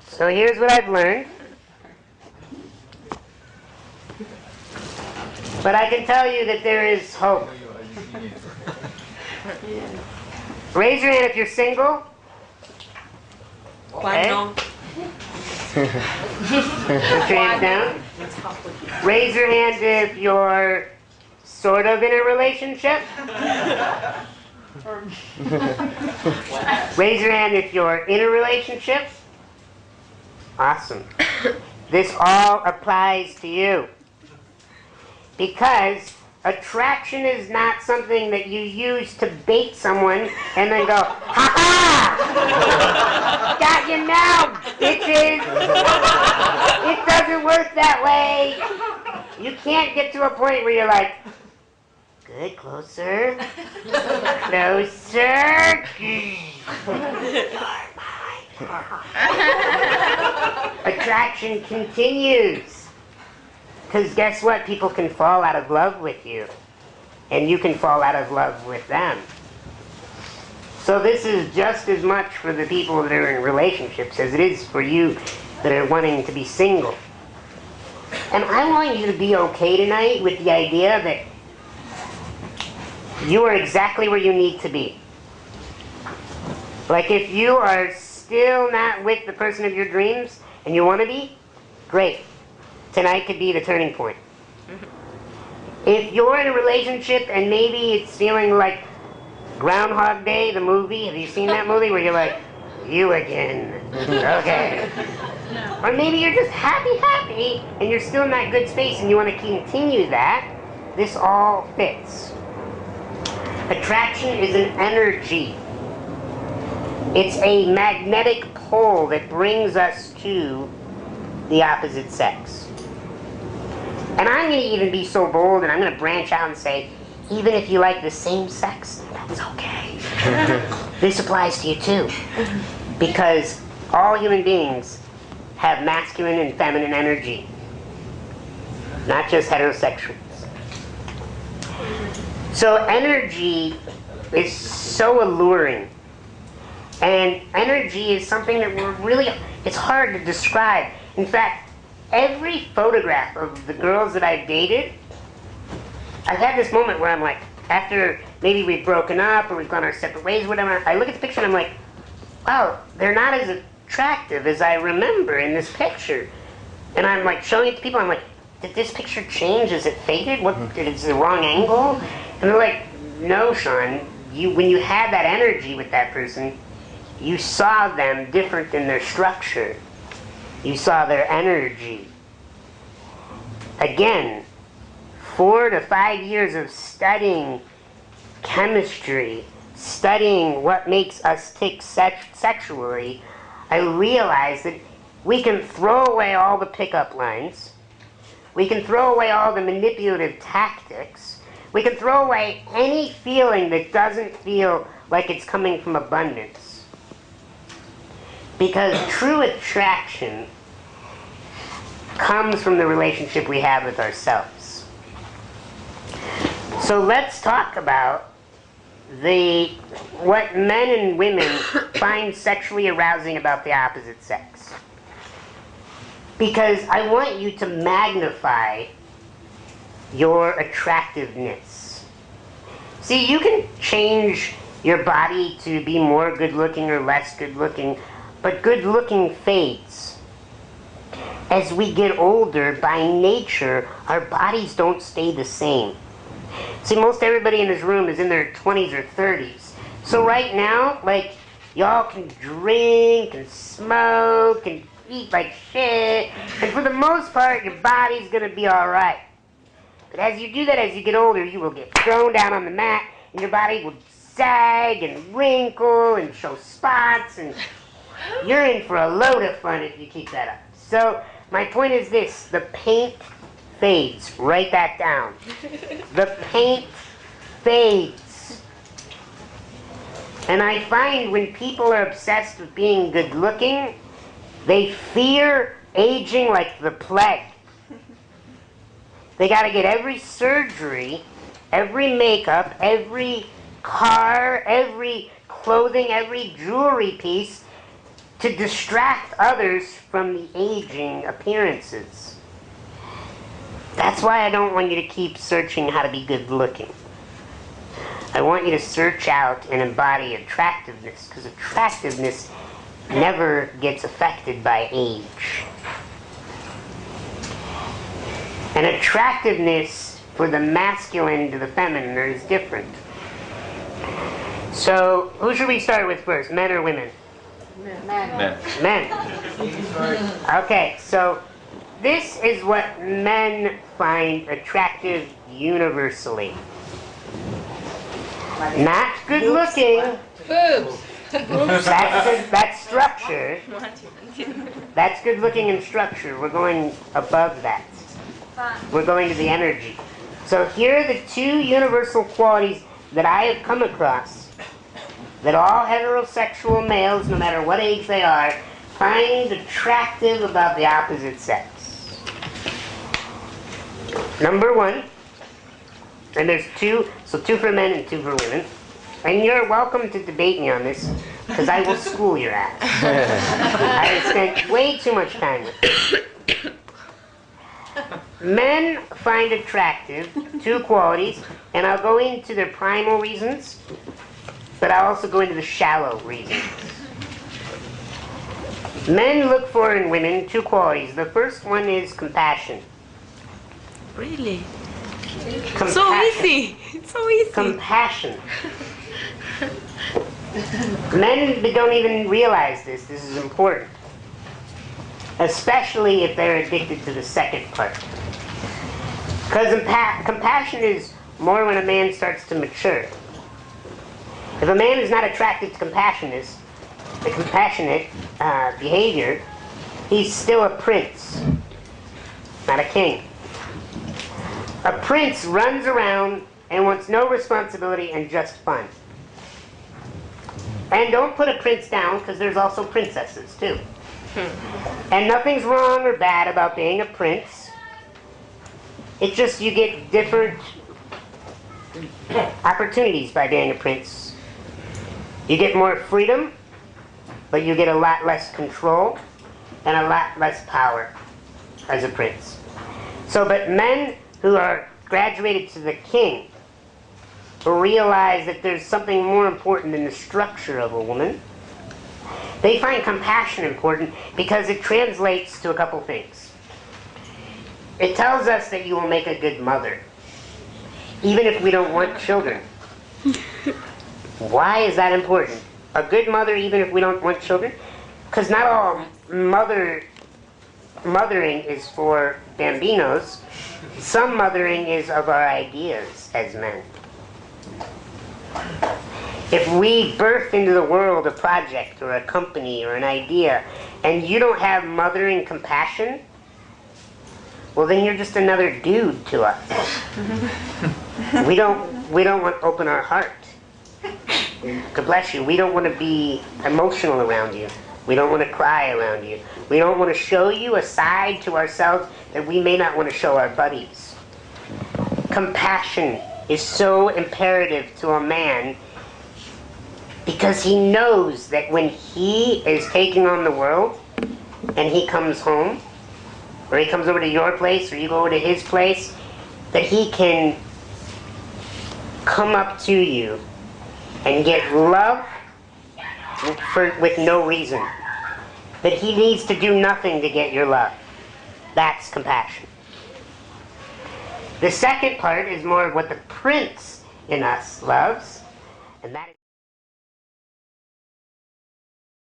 So here's what I've learned. But I can tell you that there is hope. Raise your hand if you're single. Okay. Put your hands down. Raise your hand if you're sort of in a relationship. Raise your hand if you're in a relationship. Awesome. This all applies to you. Because attraction is not something that you use to bait someone and then go, ha-ha! Got you now, bitches! It doesn't work that way. You can't get to a point where you're like, good, closer. Closer. Attraction continues. Because guess what? People can fall out of love with you. And you can fall out of love with them. So this is just as much for the people that are in relationships as it is for you that are wanting to be single. And I want you to be okay tonight with the idea that you are exactly where you need to be. Like if you are still not with the person of your dreams and you want to be, great. Tonight could be the turning point. If you're in a relationship and maybe it's feeling like Groundhog Day, the movie, have you seen that movie where you're like, you again, okay. Or maybe you're just happy, and you're still in that good space and you want to continue that, this all fits. Attraction is an energy. It's a magnetic pull that brings us to the opposite sex. And I'm going to even be so bold, and I'm going to branch out and say, even if you like the same sex, that's okay. This applies to you too. Because all human beings have masculine and feminine energy. Not just heterosexuals. So energy is so alluring. And energy is something that it's hard to describe. In fact, every photograph of the girls that I've dated, I've had this moment where I'm like, after maybe we've broken up or we've gone our separate ways, whatever, I look at the picture and I'm like, wow, they're not as attractive as I remember in this picture. And I'm like showing it to people, I'm like, did this picture change? Is it faded? Is it the wrong angle? And they're like, no, Sean, when you had that energy with that person, you saw them different in their structure. You saw their energy. Again, 4 to 5 years of studying chemistry, studying what makes us tick sexually, I realized that we can throw away all the pickup lines. We can throw away all the manipulative tactics. We can throw away any feeling that doesn't feel like it's coming from abundance. Because true attraction comes from the relationship we have with ourselves. So let's talk about what men and women find sexually arousing about the opposite sex. Because I want you to magnify your attractiveness. See, you can change your body to be more good-looking or less good-looking, but good-looking fades. As we get older, by nature, our bodies don't stay the same. See, most everybody in this room is in their 20s or 30s. So right now, like, y'all can drink and smoke and eat like shit, and for the most part, your body's gonna be alright. But as you do that, as you get older, you will get thrown down on the mat, and your body will sag and wrinkle and show spots, and you're in for a load of fun if you keep that up. So, my point is this, the paint fades. Write that down. The paint fades. And I find when people are obsessed with being good looking, they fear aging like the plague. They gotta get every surgery, every makeup, every car, every clothing, every jewelry piece to distract others from the aging appearances. That's why I don't want you to keep searching how to be good looking. I want you to search out and embody attractiveness, because attractiveness never gets affected by age. And attractiveness for the masculine to the feminine is different. So, who should we start with first, men or women? Men. Men. Okay, so this is what men find attractive universally. Not good looking. Boobs. That's structure. That's good looking in structure. We're going above that. We're going to the energy. So here are the two universal qualities that I have come across that all heterosexual males, no matter what age they are, find attractive about the opposite sex. Number one, and there's two, so two for men and two for women. And you're welcome to debate me on this, because I will school your ass. I have spent way too much time with it. Men find attractive two qualities, and I'll go into their primal reasons, but I'll also go into the shallow reasons. Men look for in women two qualities. The first one is compassion. Really? Compassion. So easy. So easy. Compassion. Men don't even realize this. This is important. Especially if they're addicted to the second part. Because compassion is more when a man starts to mature. If a man is not attracted to compassionate behavior, he's still a prince, not a king. A prince runs around and wants no responsibility and just fun. And don't put a prince down, because there's also princesses too. And nothing's wrong or bad about being a prince. It's just you get different opportunities by being a prince. You get more freedom, but you get a lot less control and a lot less power as a prince. So, but men who are graduated to the king realize that there's something more important than the structure of a woman. They find compassion important because it translates to a couple things. It tells us that you will make a good mother, even if we don't want children. Why is that important? A good mother even if we don't want children? Because not all mothering is for bambinos. Some mothering is of our ideas as men. If we birth into the world a project or a company or an idea, and you don't have mothering compassion, well then you're just another dude to us. We don't want to open our heart. God bless you. We don't want to be emotional around you. We don't want to cry around you. We don't want to show you a side to ourselves that we may not want to show our buddies. Compassion is so imperative to a man because he knows that when he is taking on the world and he comes home, or he comes over to your place, or you go over to his place, that he can come up to you and get love with no reason. That he needs to do nothing to get your love. That's compassion. The second part is more of what the prince in us loves, and that is